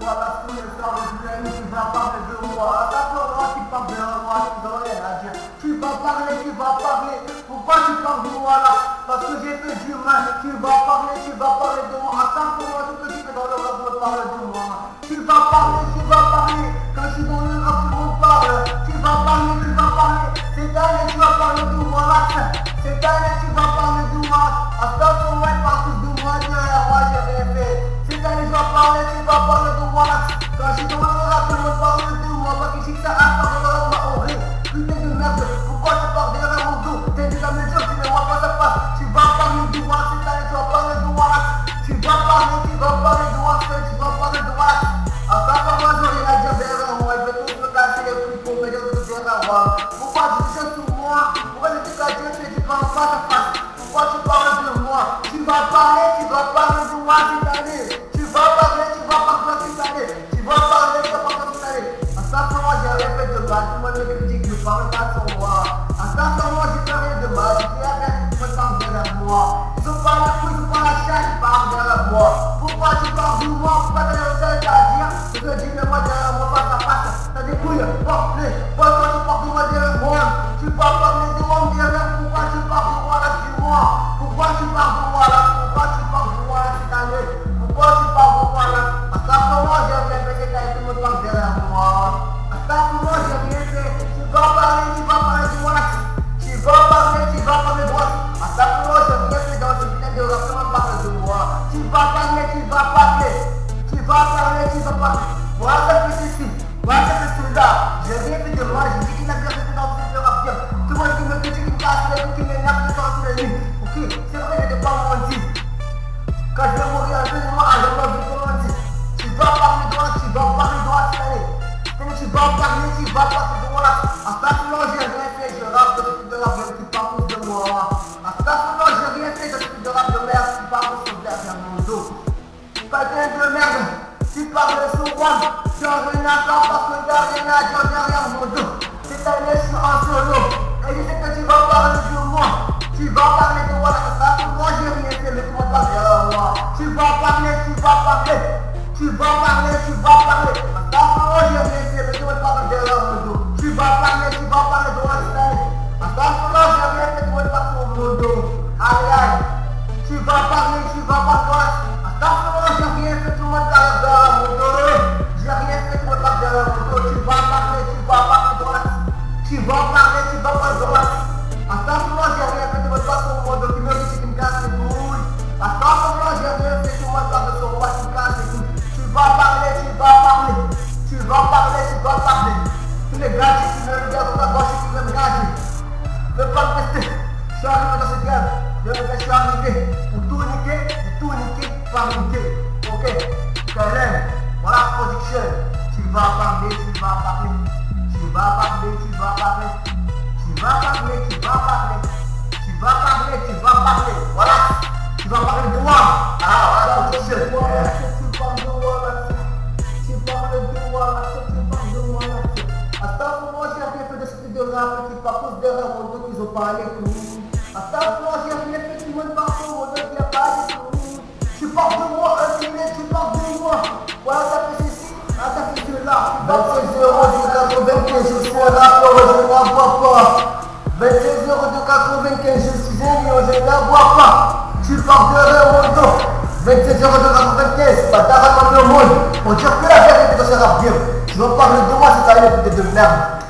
voilà, tous les soirs, tu vas parler de moi. Attends, tu parles de moi, tu dois rien à dire. Tu vas parler. Pourquoi tu parles de moi là? Parce que j'ai fait du mal. Tu vas parler de moi. Attends, pour moi, tout ce qui est dans le rap me parle de moi. Tu vas parler. Quand je suis dans le rap, tout le monde parle. Tu vas parler. Cette année, tu vas parler de moi là. Cette année, tu vas parler de moi. Attends, pour moi, partout de moi, derrière moi, j'ai rien fait. Cette année, tu vas parler de moi là. Quand je suis dans le rap, tout le monde parle de moi. Pas que ça a parlé de moi, horrible. Putain de merde, pourquoi tu parles derrière mon dos? T'es déjà me dire, tu ne vois pas ça passe. Tu vas parler de moi, cette année, tu vas parler de moi là. Tu vas parler de moi, tu vas parler de moi là. Attends, pour moi, j'aurais la dire derrière moi. Je vais tous me casser les couilles pour me dire de derrière moi. Pourquoi tu dis ça sur moi? Pourquoi tu dis que tu dis pas en face à face? Pourquoi tu parles de moi? Tu vas parler de moi cette année. Tu vas parler cette année. Attends, pour moi, j'ai rien fait de mal. Tout le monde me dit que je parle pas sur moi. Attends, pour moi, j'ai fait rien de mal. J'ai fait rien de mal derrière moi. Ils ont pas la couille, ils ont pas la chatte, ils parlent derrière moi. Pourquoi tu parles de moi? Pourquoi tu as rien à dire? Je te dis, mais moi derrière moi, face à face. T'as des couilles, porte-les. Pourquoi tu parles de moi derrière moi? Tu vas parler de moi derrière. Pourquoi tu parles de moi là, dis-moi? Pourquoi tu parles de moi là cette année? Pourquoi tu parles de moi là? Attends, pour moi, j'ai rien fait cette année, tout le monde parle derrière moi. Attends, pour moi, j'ai rien fait. Tu vas parler de moi là. Tu vas parler de moi. Attends, pour moi, j'ai rien fait dans ce putain de rap, comment parler de moi? Tu vas parler. Voilà ce que c'est ici. Voilà ce que c'est là. J'ai rien fait de moi, j'ai dit qu'il n'a rien fait dans ce rap game. Tout le monde qui me critique, qui me casse les couilles, qui m'énerve de sortir les lignes. Ok, c'est vrai, je n'ai pas menti. Quand je vais mourir un peu de moi, je vais vous comment tu vas parler de moi cette année. Tu vas parler de moi là. Attends, sinon j'ai rien fait, je rappe de ce de rap qui parle de moi. Attends, sinon j'ai rien fait de ce de rap de merde qui parle derrière mon dos. Putain de merde, tu parles sur moi. Tu as rien à faire parce que t'as rien à dire derrière mon dos. Cette année je suis en solo. Et je sais que tu vas parler de moi. Tu vas parler de moi là. Attends, moi j'ai rien fait, mais tu vas parler derrière moi. Tu vas parler. Attends, moi j'ai rien fait, mais tu vas parler derrière mon dos. Tu vas parler de moi cette année. Attends, moi j'ai rien fait, tu vas parler sur mon dos. Aïe. Tu vas parler. Attends, moi j'ai rien fait, tout le monde parle derrière mon dos. J'ai rien fait, tu vas parler derrière mon dos. Tu vas parler de moi. Attends, moi j'ai rien fait, tu vas parler sur mon dos. Tu me dis que tu me casses les couilles. Attends, moi j'ai rien fait, tout le monde parle sur moi, tu me casses les couilles. Tu vas parler. Tous les gars qui me regardent dans la gauche qui veulent me gager. Je ne veux pas me tester. Je suis arrivé dans cette game. Je suis arrivé pour tout niquer, pas niquer. Ok, Kellen, voilà la production. Tu vas parler. Voilà, tu vas parler de moi. Voilà la production. Attends, pour moi, j'ai rien fait de ce truc de rap qui parcourt derrière mon dos, qu'ils ont parlé tout. Attends, pour moi, j'ai rien fait, tout le monde parle sur mon dos, qui a parlé tout. Tu parles de moi, tu parles de moi. Voilà, t'as fait ceci, t'as fait cela. 26 euros de 95, je suis un rapport, je n'en bois pas. 26 euros de 95, je suis un lion, je n'en bois pas. Tu parles derrière mon dos. 27 euros de 95, pas d'arrêt dans le monde. Pour dire que la vérité dans ce rap game. Tu vas parler de moi, c'est ta putain de merde.